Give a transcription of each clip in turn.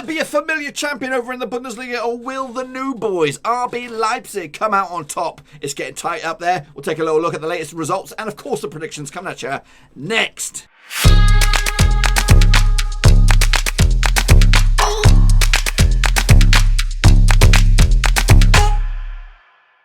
there be a familiar champion over in the Bundesliga, or will the new boys, RB Leipzig, come out on top? It's getting tight up there. We'll take a little look at the latest results and, of course, the predictions coming at you next.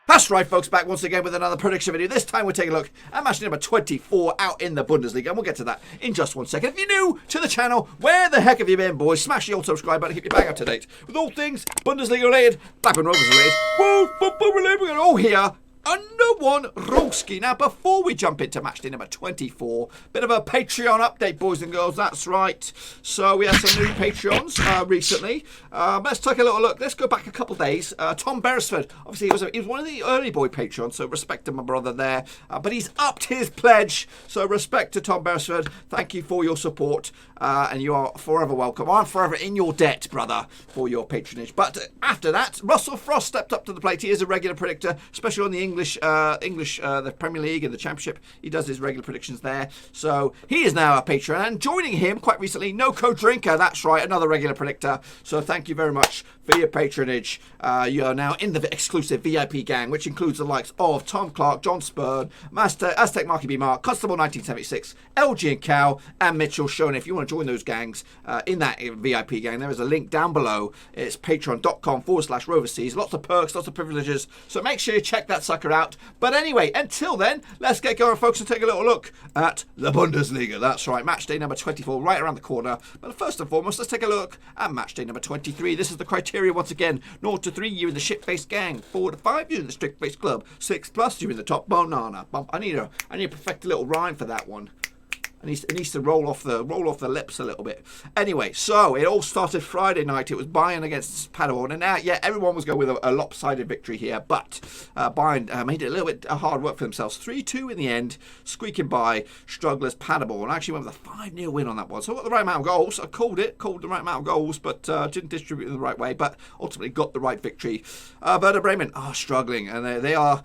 That's right, folks, back once again with another prediction video. This time we're taking a look at match number 24 out in the Bundesliga, and we'll get to that in just 1 second. If you're new to the channel, where the heck have you been, boys? Smash the old subscribe button, keep your bang up to date with all things Bundesliga related, Blackburn Rovers related, World Football related. We're going to all here under one Roski. Now, before we jump into match day number 24, bit of a Patreon update, boys and girls. That's right. So we had some new Patreons recently. Let's take a little look. Let's go back a couple of days. Tom Beresford, obviously, he was one of the early boy Patreons, so respect to my brother there. But he's upped his pledge, so respect to Tom Beresford. Thank you for your support, and you are forever welcome. I'm forever in your debt, brother, for your patronage. But after that, Russell Frost stepped up to the plate. He is a regular predictor, especially on the the Premier League and the Championship. He does his regular predictions there. So he is now a patron. And joining him quite recently, No Code Drinker. That's right, another regular predictor. So thank you very much for your patronage. You are now in the exclusive VIP gang, which includes the likes of Tom Clark, John Spurn, Master, Aztec Marky B. Mark, Constable 1976, LG and Cow, and Mitchell Shone. If you want to join those gangs in that VIP gang, there is a link down below. It's patreon.com/Roverseas. Lots of perks, lots of privileges. So make sure you check that sucker out. But anyway, until then, let's get going, folks, and take a little look at the Bundesliga. That's right, match day number 24 right around the corner. But first and foremost, let's take a look at match day number 23. This is the criteria once again. 0 to 3, you're in the shit-faced gang. 4 to 5, you're in the strict-faced club. 6+, you're in the top banana. I need to perfect a little rhyme for that one. It needs to roll off the lips a little bit. Anyway, so it all started Friday night. It was Bayern against Paderborn, and now, yeah, everyone was going with a lopsided victory here, but Bayern made it a little bit hard work for themselves. 3-2 in the end, squeaking by strugglers Paderborn. Actually went with a 5-0 win on that one. So I got the right amount of goals. I called the right amount of goals, but didn't distribute in the right way, but ultimately got the right victory. Werder Bremen are struggling, and they are...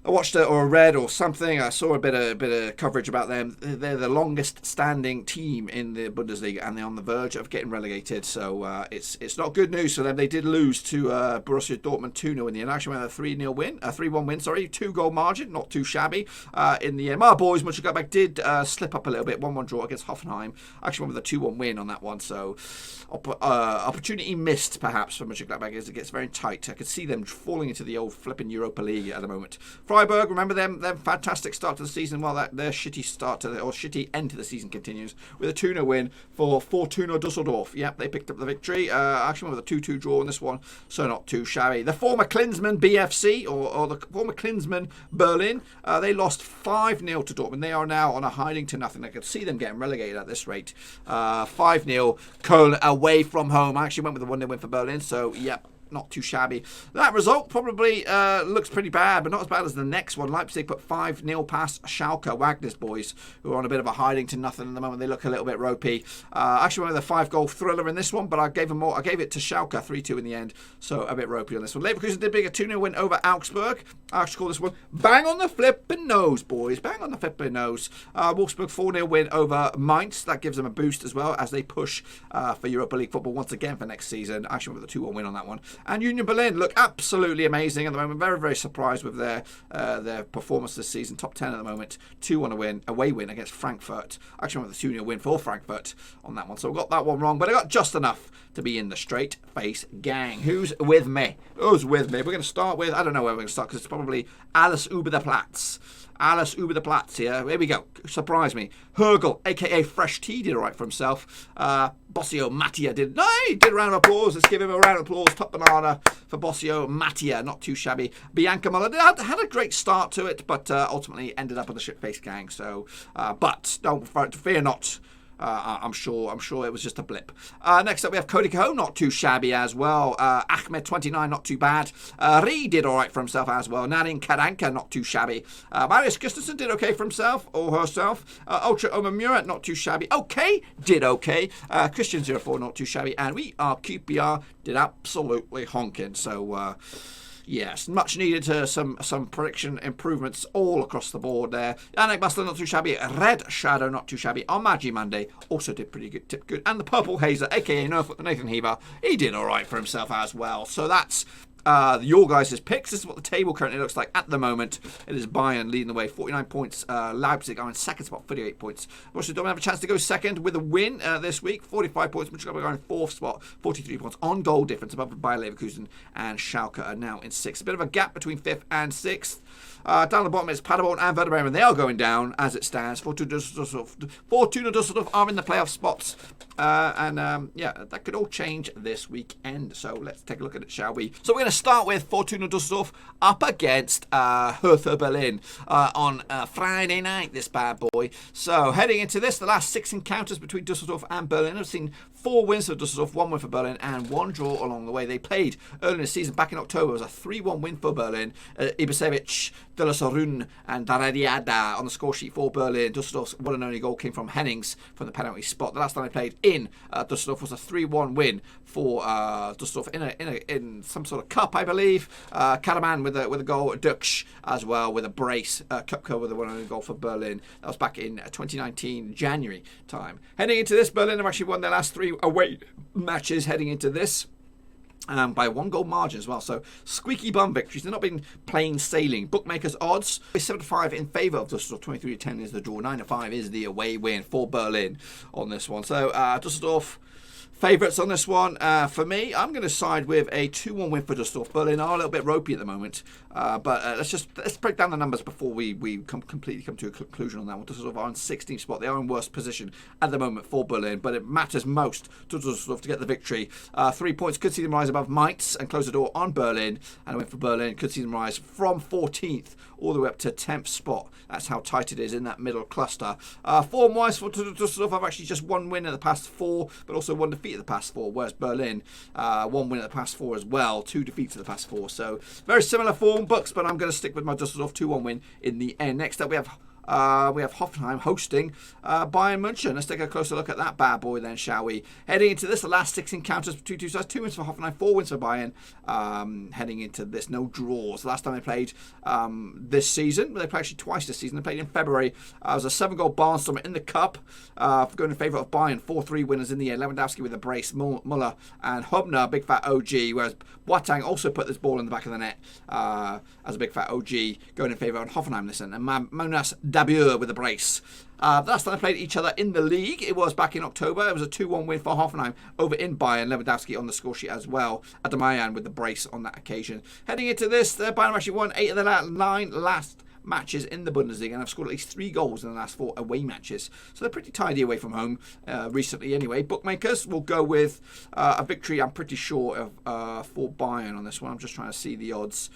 I watched it or read or something. I saw a bit of coverage about them. They're the longest standing team in the Bundesliga, and they're on the verge of getting relegated. So it's not good news for them. They did lose to Borussia Dortmund 2-0 in the end. Actually, went a 3-0 win, a 3-1 win. Sorry, 2-goal margin, not too shabby in the end. My boys, Mönchengladbach, did slip up a little bit. 1-1 draw against Hoffenheim. Actually, went with a 2-1 win on that one. So opportunity missed perhaps for Mönchengladbach as it gets very tight. I could see them falling into the old flipping Europa League at the moment. Freiburg, remember them fantastic start to the season. Well, their shitty shitty end to the season continues with a 2-0 win for Fortuna Düsseldorf. Yep, they picked up the victory. Actually with a 2-2 draw in this one, so not too shabby. The former Klinsmann BFC, or the former Klinsmann Berlin, they lost 5-0 to Dortmund. They are now on a hiding to nothing. I could see them getting relegated at this rate. 5-0 Köln away from home. I actually went with a 1-0 win for Berlin, so yep, not too shabby. That result probably looks pretty bad, but not as bad as the next one. Leipzig put 5-0 past Schalke, Wagner's boys, who are on a bit of a hiding to nothing at the moment. They look a little bit ropey. Actually went with a 5-goal thriller in this one, but I gave it to Schalke, 3-2 in the end, so a bit ropey on this one. Leverkusen did big, a 2-0 win over Augsburg. I actually call this one bang on the flipping nose, boys. Bang on the flipping nose. Wolfsburg 4-0 win over Mainz. That gives them a boost as well as they push for Europa League football once again for next season. Actually went with a 2-1 win on that one. And Union Berlin look absolutely amazing at the moment. Very, very surprised with their performance this season. Top 10 at the moment. 2-1 away win against Frankfurt. Actually, went with a 2-0 win for Frankfurt on that one. So I got that one wrong, but I got just enough to be in the straight face gang. Who's with me? Who's with me? We're going to start with, I don't know where we're going to start because it's probably Alice Uber the Platz. Alice Uber the Platz here. Here we go. Surprise me. Hergel, a.k.a. Fresh Tea, did all right for himself. Bossio Mattia did a round of applause. Let's give him a round of applause. Top banana for Bossio Mattia. Not too shabby. Bianca Muller had a great start to it, but ultimately ended up with the shit-faced gang. So, but don't fear not. I'm sure it was just a blip. Next up, we have Cody Cahoe, not too shabby as well. Ahmed 29, not too bad. Ree did all right for himself as well. Narin Karanka, not too shabby. Marius Gustafsson did okay for himself or herself. Ultra Omamura, not too shabby. Okay, did okay. Christian 04, not too shabby. And we are QPR, did absolutely honking. So, Yes, much needed some prediction improvements all across the board there. Yannick Bustler, not too shabby. Red Shadow, not too shabby. On Maggie Monday, also did pretty good, tipped good. And the Purple Hazer, aka Nathan Heber, he did all right for himself as well. So that's your guys' picks. This is what the table currently looks like at the moment. It is Bayern leading the way, 49 points. Leipzig are in second spot, 38 points. Borussia Dortmund have a chance to go second with a win this week, 45 points. Mönchengladbach are in fourth spot, 43 points on goal difference above Bayern Leverkusen, and Schalke are now in sixth. A bit of a gap between fifth and sixth. Down the bottom is Paderborn and Werder Bremen. They are going down as it stands. Fortuna Düsseldorf are in the playoff spots. Yeah, that could all change this weekend. So let's take a look at it, shall we? So we're going to start with Fortuna Düsseldorf up against Hertha Berlin on Friday night, this bad boy. So heading into this, the last 6 encounters between Düsseldorf and Berlin have seen 4 wins for Düsseldorf, 1 win for Berlin, and 1 draw along the way. They played early in the season, back in October. It was a 3-1 win for Berlin. Ibisevic, De La Sarun, and Daradiada on the score sheet for Berlin. Düsseldorf's one and only goal came from Hennings from the penalty spot. The last time they played in Düsseldorf was a 3-1 win for Düsseldorf in some sort of cup, I believe. Karaman with a goal, Dux as well with a brace. Cup with a one and only goal for Berlin. That was back in 2019 January time. Heading into this, Berlin have actually won their last 3 away matches heading into this. By 1 goal margin as well. So squeaky bum victories. They've not been plain sailing. Bookmakers odds 7-5 in favour of Düsseldorf. 23-10 is the draw. 9-5 is the away win for Berlin on this one. So Düsseldorf favourites on this one. For me, I'm going to side with a 2-1 win for Düsseldorf. Berlin are a little bit ropey at the moment, but let's break down the numbers before we completely come to a conclusion on that one. Düsseldorf are in 16th spot. They are in worst position at the moment for Berlin, but it matters most to Düsseldorf to get the victory. 3 points could see them rise above Mainz and close the door on Berlin, and a win for Berlin could see them rise from 14th all the way up to 10th spot. That's how tight it is in that middle cluster. Form-wise for Düsseldorf, have actually just 1 win in the past 4, but also 1 defeat in the past 4, whereas Berlin, 1 win in the past 4 as well, 2 defeats in the past 4. So very similar form books, but I'm going to stick with my Düsseldorf 2-1 win in the end. Next up, we have Hoffenheim hosting Bayern München. Let's take a closer look at that bad boy then, shall we? Heading into this, the last 6 encounters between two sides, 2 wins for Hoffenheim, 4 wins for Bayern. Heading into this, no draws. The last time they played this season, they played actually twice this season. They played in February. It was a 7-goal barnstormer in the cup, going in favour of Bayern. 4-3 winners in the end. Lewandowski with a brace, Muller and Hubner, big fat OG, whereas Boateng also put this ball in the back of the net as a big fat OG, going in favour of Hoffenheim this end. And Monas Dabur with a brace. The last time they played each other in the league, it was back in October. It was a 2-1 win for Hoffenheim over in Bayern. Lewandowski on the score sheet as well. Adamayan with the brace on that occasion. Heading into this, Bayern actually won 8 of the 9 last matches in the Bundesliga and have scored at least 3 goals in the last 4 away matches. So they're pretty tidy away from home recently anyway. Bookmakers will go with a victory, I'm pretty sure, of for Bayern on this one. I'm just trying to see the odds.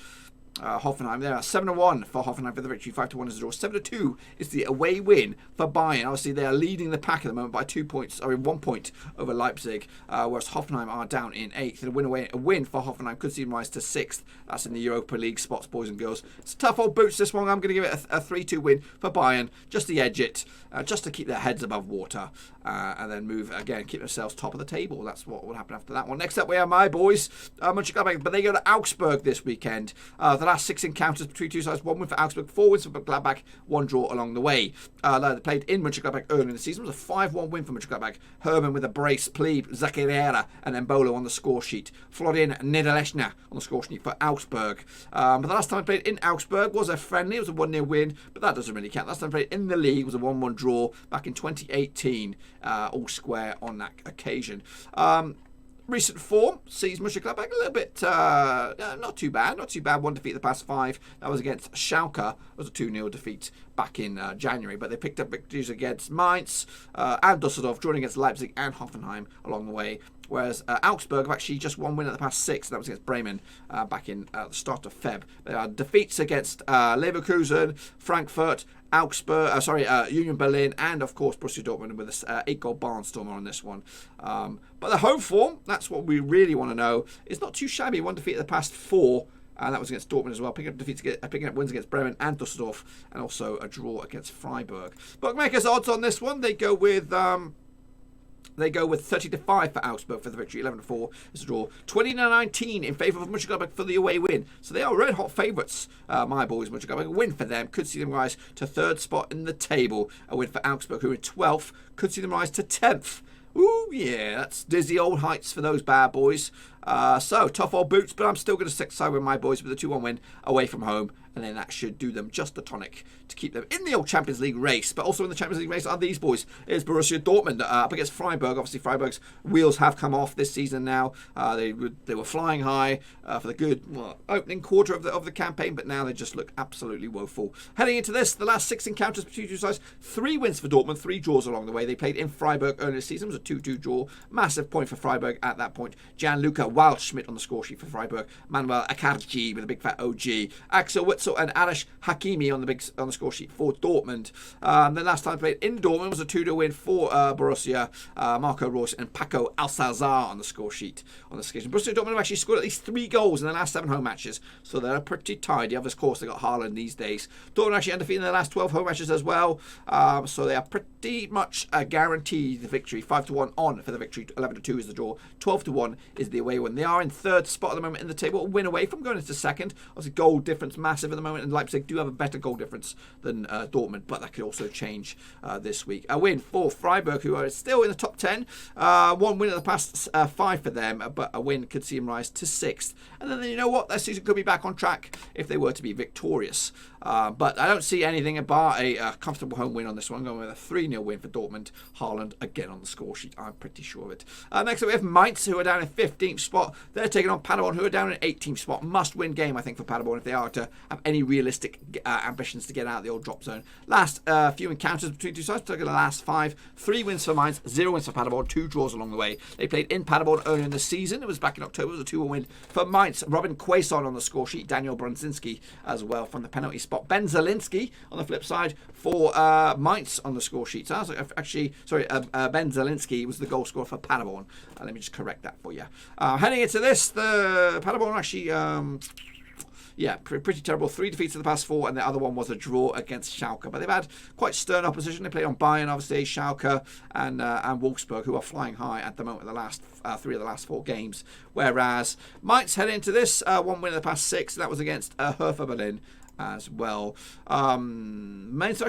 Hoffenheim there, 7-1 for Hoffenheim for the victory, 5-1 is the draw, 7-2 is the away win for Bayern. Obviously they are leading the pack at the moment by 2 points, or 1 point over Leipzig, whereas Hoffenheim are down in 8th. And a win for Hoffenheim could see them rise to 6th. That's in the Europa League spots, boys and girls. It's tough old boots this one. I'm going to give it a 3-2 win for Bayern, just to edge it, just to keep their heads above water, and then move again, keep themselves top of the table. That's what will happen after that one. Next up we have my boys, Mönchengladbach, but they go to Augsburg this weekend. The last 6 encounters between two sides, 1 win for Augsburg, 4 wins for Gladbach, 1 draw along the way. They played in Mönchengladbach early in the season. It was a 5-1 win for Mönchengladbach. Hermann with a brace, Plebe, Zakariera and Embolo on the score sheet. Florian Niederlechner on the score sheet for Augsburg. But the last time I played in Augsburg was a friendly. It was a 1-0 win, but that doesn't really count. Last time I played in the league was a 1-1 draw back in 2018, all square on that occasion. Recent form sees Mönchengladbach a little bit not too bad. 1 defeat the past 5. That was against Schalke. It was a 2-0 defeat back in January, but they picked up victories against Mainz and Düsseldorf, drawing against Leipzig and Hoffenheim along the way. Whereas Augsburg have actually just 1 win at the past 6, and that was against Bremen back in the start of Feb. There are defeats against Leverkusen, Frankfurt, Augsburg, Union Berlin, and of course Borussia Dortmund with a 8-goal barnstormer on this one. But the home form, that's what we really want to know, is not too shabby. 1 defeat at the past 4. And that was against Dortmund as well, picking up wins against Bremen and Düsseldorf, and also a draw against Freiburg. Bookmakers odds on this one, they go with They go with 30-5 for Augsburg for the victory. 11-4 is the draw. 20-19 in favour of Mönchengladbach for the away win. So they are red hot favourites. My boys, Mönchengladbach. A win for them could see them rise to 3rd spot in the table. A win for Augsburg, who are in 12th, could see them rise to 10th. Ooh, yeah, that's dizzy old heights for those bad boys. So, tough old boots, but I'm still going to stick side with my boys with a 2-1 win away from home. And then that should do them just the tonic to keep them in the old Champions League race. But also in the Champions League race are these boys. Is Borussia Dortmund up against Freiburg. Obviously, Freiburg's wheels have come off this season now. They were flying high for the good opening quarter of the campaign, but now they just look absolutely woeful. Heading into this, the last 6 encounters between two sides, 3 wins for Dortmund, 3 draws along the way. They played in Freiburg earlier this season. It was a 2-2 draw. Massive point for Freiburg at that point. Gianluca Waldschmidt on the score sheet for Freiburg. Manuel Akanji with a big fat OG. Axel Witsel and Arash Hakimi on the score sheet for Dortmund. The last time played in Dortmund was a 2-2 win for Borussia. Marco Reus and Paco Alcazar on the score sheet on this occasion. Borussia Dortmund have actually scored at least 3 goals in the last 7 home matches, so they're pretty tidy. Of course, they got Haaland these days. Dortmund actually undefeated in their last 12 home matches as well, so they are pretty much guaranteed the victory. 5-1 on for the victory. 11-2 is the draw. 12-1 is the away win. They are in 3rd spot at the moment in the table. A win away from going into 2nd. Obviously, goal difference massive at the moment, and Leipzig do have a better goal difference than Dortmund, but that could also change this week. A win for Freiburg, who are still in the top 10. 1 win in the past 5 for them, but a win could see them rise to 6th. And then you know what? Their season could be back on track if they were to be victorious. But I don't see anything bar a comfortable home win on this one. I'm going with a 3-0 win for Dortmund. Haaland again on the score sheet. I'm pretty sure of it. Next up we have Mainz, who are down in 15th spot. They're taking on Paderborn, who are down in 18th spot. Must-win game, I think, for Paderborn if they are to have any realistic ambitions to get out of the old drop zone. Last few encounters between two sides, particularly the last 5. 3 wins for Mainz, 0 wins for Paderborn, 2 draws along the way. They played in Paderborn earlier in the season. It was back in October. It was a 2-1 win for Mainz. Robin Quaison on the score sheet. Daniel Brunzinski as well from the penalty spot. Ben Zelinski on the flip side for Mainz on the score sheet. So actually, sorry, Ben Zelinski was the goal scorer for Paderborn. Let me just correct that for you. Heading into this, the Paderborn actually... pretty terrible. 3 defeats in the past 4, and the other one was a draw against Schalke. But they've had quite stern opposition. They played on Bayern, obviously, Schalke, and Wolfsburg, who are flying high at the moment. The last 3 of the last 4 games. Whereas Mainz head into this 1 win in the past 6. And that was against Hertha Berlin as well. Mainz have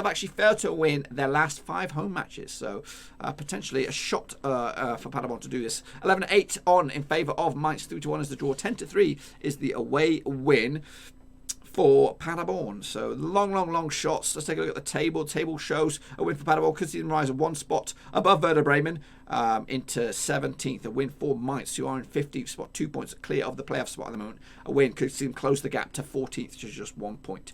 actually failed to win their last 5 home matches, so potentially a shot for Paderborn to do this. 11-8 on in favour of Mainz. 3-1 is the draw. 10-3 is the away win for Paderborn. So long shots. Let's take a look at the table. Table shows a win for Paderborn could see them rise 1 spot above Werder Bremen into 17th. A win for Mainz, who are in 15th spot, 2 points clear of the playoff spot at the moment. A win could see them close the gap to 14th, which is just 1 point.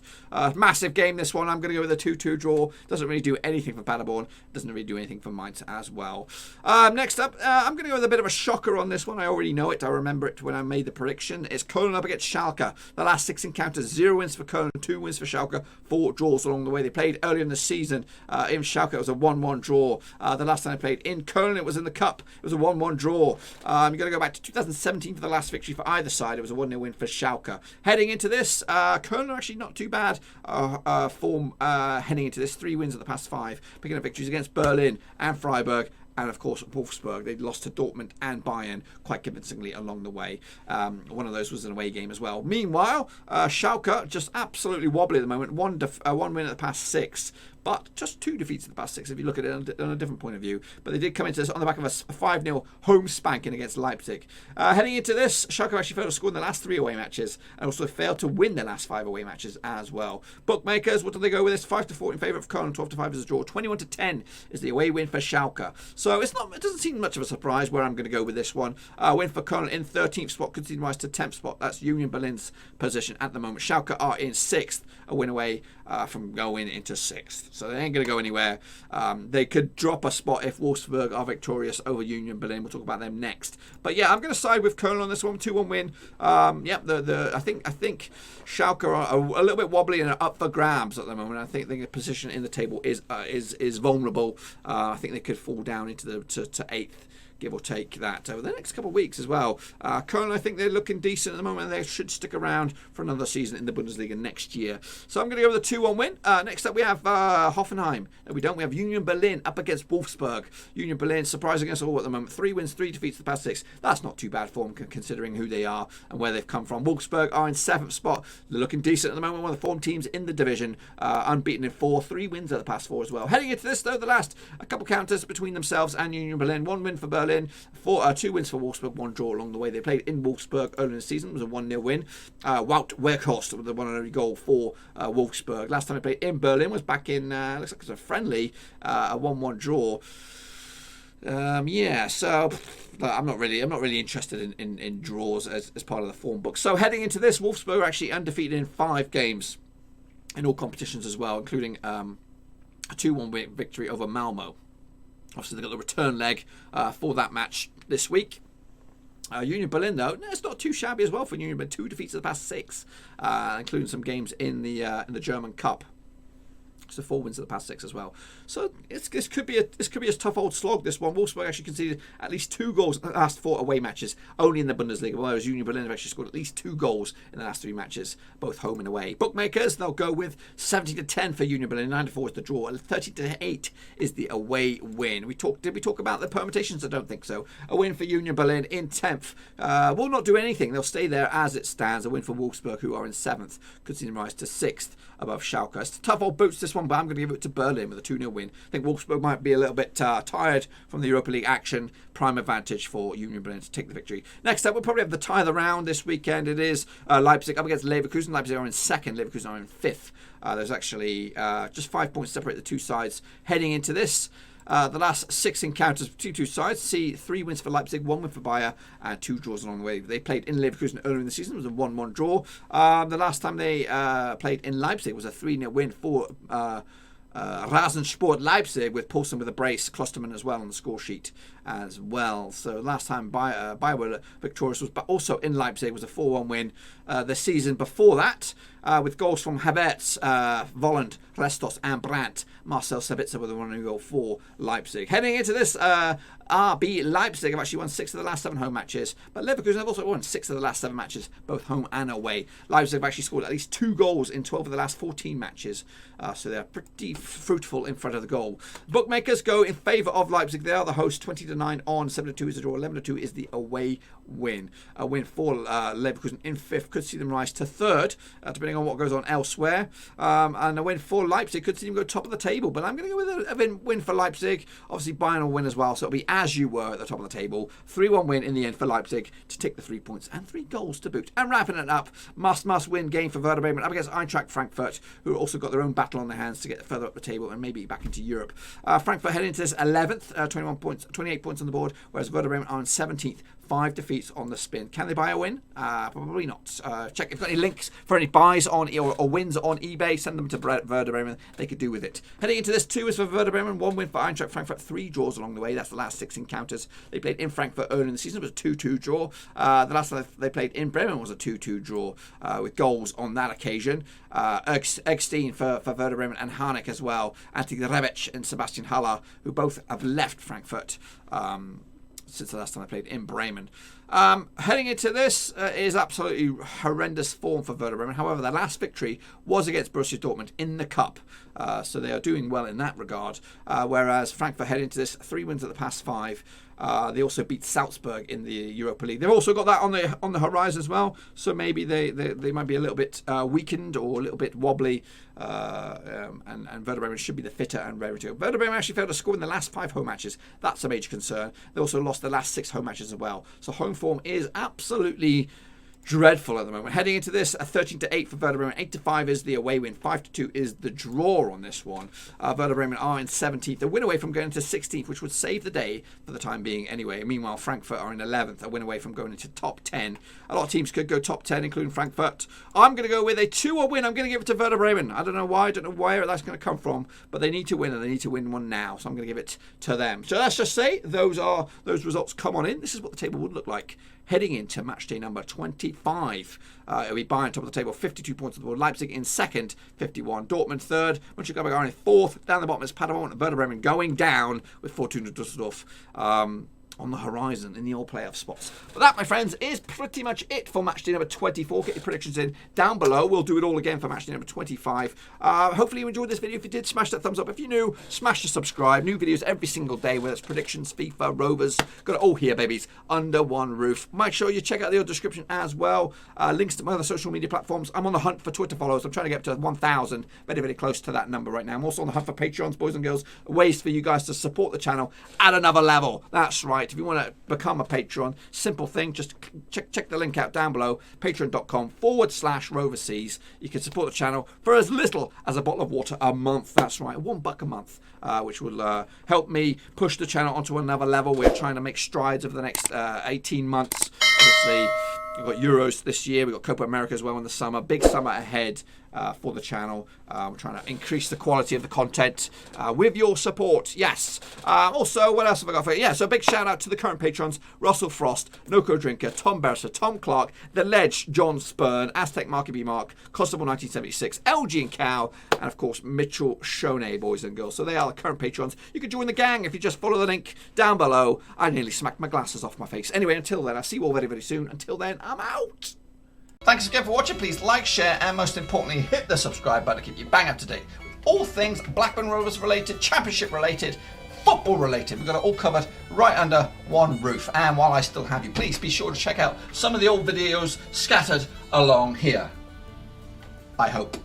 Massive game this one. I'm going to go with a 2-2 draw. Doesn't really do anything for Paderborn. Doesn't really do anything for Mainz as well. Next up, I'm going to go with a bit of a shocker on this one. I already know it. I remember it when I made the prediction. It's Köln up against Schalke. The last 6 encounters, 0 wins for Köln, 2 wins for Schalke, 4 draws along the way. They played earlier in the season. In Schalke, it was a 1-1 draw. The last time they played in Köln, it was in the Cup. It was a 1-1 draw. You've got to go back to 2017 for the last victory for either side. It was a 1-0 win for Schalke. Heading into this, Köln are actually not too bad form heading into this. 3 wins at the past 5. Picking up victories against Berlin and Freiburg. And, of course, Wolfsburg. They lost to Dortmund and Bayern quite convincingly along the way. One of those was an away game as well. Meanwhile, Schalke just absolutely wobbly at the moment. One win at the past 6. But just 2 defeats in the past 6 if you look at it on a different point of view. But they did come into this on the back of a 5-0 home spanking against Leipzig. Heading into this, Schalke actually failed to score in the last 3 away matches and also failed to win their last 5 away matches as well. Bookmakers, what do they go with this? 5-4 in favour of Köln, 12-5 is a draw. 21-10 is the away win for Schalke. So it doesn't seem much of a surprise where I'm going to go with this one. Win for Köln in 13th spot, could see them rise to 10th spot. That's Union Berlin's position at the moment. Schalke are in 6th, a win away from going into 6th. So they ain't going to go anywhere. They could drop a spot if Wolfsburg are victorious over Union Berlin. We'll talk about them next. But yeah, I'm going to side with Köln on this one. 2-1 win. I think Schalke are a little bit wobbly and are up for grabs at the moment. I think the position in the table is vulnerable. I think they could fall down into to 8th. give or take that over the next couple of weeks as well. Köln, I think they're looking decent at the moment. They should stick around for another season in the Bundesliga next year. So I'm going to go with a 2-1 win. Next up we have Hoffenheim. No, we don't. We have Union Berlin up against Wolfsburg. Union Berlin surprising us all at the moment. 3 wins, 3 defeats the past 6. That's not too bad form considering who they are and where they've come from. Wolfsburg are in 7th spot. They're looking decent at the moment. One of the form teams in the division. Unbeaten in 4. 3 wins at the past 4 as well. Heading into this though, the last a couple counters between themselves and Union Berlin. 1 win for Berlin. 2 wins for Wolfsburg. 1 draw along the way. They played in Wolfsburg early in the season. It was a 1-0 win. Wout Weghorst with the 1-0 goal for Wolfsburg. Last time they played in Berlin was back in looks like it was a friendly, a 1-1 draw. So I'm not really interested in draws as part of the form book. So heading into this, Wolfsburg are actually undefeated in 5 games in all competitions as well, including a 2-1 victory over Malmo. Obviously, they've got the return leg for that match this week. Union Berlin, though, it's not too shabby as well for Union Berlin. 2 defeats of the past 6, including some games in the German Cup. So 4 wins of the past 6 as well. So this could be a tough old slog, this one. Wolfsburg actually conceded at least 2 goals in the last 4 away matches, only in the Bundesliga, whereas Union Berlin have actually scored at least 2 goals in the last 3 matches, both home and away. Bookmakers, they'll go with 70-10 for Union Berlin, 9-4 is the draw, and 30-8 is the away win. Did we talk about the permutations? I don't think so. A win for Union Berlin in 10th. Will not do anything. They'll stay there as it stands. A win for Wolfsburg, who are in 7th. Could see them rise to 6th above Schalke. It's tough old boots, this one, but I'm going to give it to Berlin with a 2-0 win. I think Wolfsburg might be a little bit tired from the Europa League action. Prime advantage for Union Berlin to take the victory. Next up, we'll probably have the tie of the round this weekend. It is Leipzig up against Leverkusen. Leipzig are in 2nd. Leverkusen are in 5th. There's actually just 5 points separate the 2 sides heading into this. The last 6 encounters between 2 sides see 3 wins for Leipzig, 1 win for Bayern, and 2 draws along the way. They played in Leverkusen earlier in the season. It was a 1-1 draw. The last time they played in Leipzig was a 3-0 win for Rasensport Leipzig, with Poulsen with a brace, Klostermann as well on the score sheet as well. So last time Bayern were victorious was also in Leipzig, was a 4-1 win. The season before that, with goals from Havertz, Volland, Restos and Brandt. Marcel Sabitzer with a 1-0 goal for Leipzig. Heading into this, RB Leipzig have actually won 6 of the last 7 home matches, but Leverkusen have also won 6 of the last 7 matches, both home and away. Leipzig have actually scored at least 2 goals in 12 of the last 14 matches, so they're pretty fruitful in front of the goal. Bookmakers go in favour of Leipzig. They are the host, 20-9 on, 7-2 is the draw, 11-2 is the away win. A win for Leverkusen in 5th could see them rise to 3rd, depending on what goes on elsewhere. And a win for Leipzig could see them go top of the table. But I'm going to go with a win for Leipzig. Obviously, Bayern will win as well, so it'll be as you were at the top of the table. 3-1 win in the end for Leipzig to take the 3 points and 3 goals to boot. And wrapping it up, must win game for Werder Bremen up against Eintracht Frankfurt, who also got their own battle on their hands to get further up the table and maybe back into Europe. Frankfurt heading into this 11th, 28 points on the board, whereas Werder Bremen are on 17th. 5 defeats on the spin. Can they buy a win? Probably not. Check if you've got any links for any buys on or wins on eBay. Send them to Werder Bremen. They could do with it. Heading into this, 2 is for Werder Bremen, 1 win for Eintracht Frankfurt, 3 draws along the way. That's the last 6 encounters. They played in Frankfurt early in the season. It was a 2-2 draw. The last time they played in Bremen was a 2-2 draw with goals on that occasion. Eggstein for Werder Bremen and Harnik as well. Antti Rebic and Sebastian Haller, who both have left Frankfurt since the last time I played in Bremen. Heading into this is absolutely horrendous form for Werder Bremen. However, their last victory was against Borussia Dortmund in the Cup. So they are doing well in that regard. Whereas Frankfurt head into this 3 wins at the past 5. They also beat Salzburg in the Europa League. They've also got that on the horizon as well. So maybe they might be a little bit weakened or a little bit wobbly. And Werder Bremen should be the fitter and ready to go. Werder Bremen actually failed to score in the last 5 home matches. That's a major concern. They also lost the last 6 home matches as well. So home form is absolutely dreadful at the moment. Heading into this, a 13-8 for Werder Bremen, 8-5 is the away win, 5-2 is the draw on this one. Werder Bremen are in 17th, a win away from going to 16th, which would save the day for the time being anyway. Meanwhile, Frankfurt are in 11th, a win away from going into top 10. A lot of teams could go top 10, including Frankfurt. I'm going to go with a 2-1 win. I'm going to give it to Werder Bremen. I don't know why, I don't know where that's going to come from, but they need to win, and they need to win one now, so I'm going to give it to them. So let's just say those results come on in. This is what the table would look like heading into match day number 25. It'll be Bayern top of the table, 52 points on the board. Leipzig in 2nd, 51. Dortmund 3rd. Mönchengladbach are in 4th. Down the bottom is Paderborn and Werder Bremen going down with Fortuna Düsseldorf on the horizon in the all playoff spots. But that, my friends, is pretty much it for matchday number 24. Get your predictions in down below. We'll do it all again for matchday number 25. Hopefully you enjoyed this video. If you did, smash that thumbs up. If you're new, smash the subscribe. New videos every single day, whether it's predictions, FIFA, Rovers. Got it all here, babies, under one roof. Make sure you check out the description as well. Links to my other social media platforms. I'm on the hunt for Twitter followers. I'm trying to get up to 1,000. Very, very close to that number right now. I'm also on the hunt for Patreons, boys and girls. Ways for you guys to support the channel at another level. That's right. If you want to become a patron, simple thing, just check the link out down below, patreon.com/roverseas. You can support the channel for as little as a bottle of water a month. That's right, $1 a month, which will help me push the channel onto another level. We're trying to make strides over the next 18 months. Obviously, we've got Euros this year. We've got Copa America as well in the summer. Big summer ahead for the channel. We're trying to increase the quality of the content with your support. Yes. Also, what else have I got for you? Yeah, so a big shout out to the current patrons: Russell Frost, Noco Drinker, Tom Berser, Tom Clark, The Ledge, John Spurn, Aztec Marky B Mark, Constable 1976, LG and Cow, and of course Mitchell Shoney, boys and girls. So they are the current patrons. You can join the gang if you just follow the link down below. I nearly smacked my glasses off my face. Anyway, until then, I'll see you all very, very soon. Until then, I'm out. Thanks again for watching. Please like, share, and most importantly, hit the subscribe button to keep you bang up to date with all things Blackburn Rovers related, Championship related, football related. We've got it all covered right under one roof. And while I still have you, please be sure to check out some of the old videos scattered along here. I hope.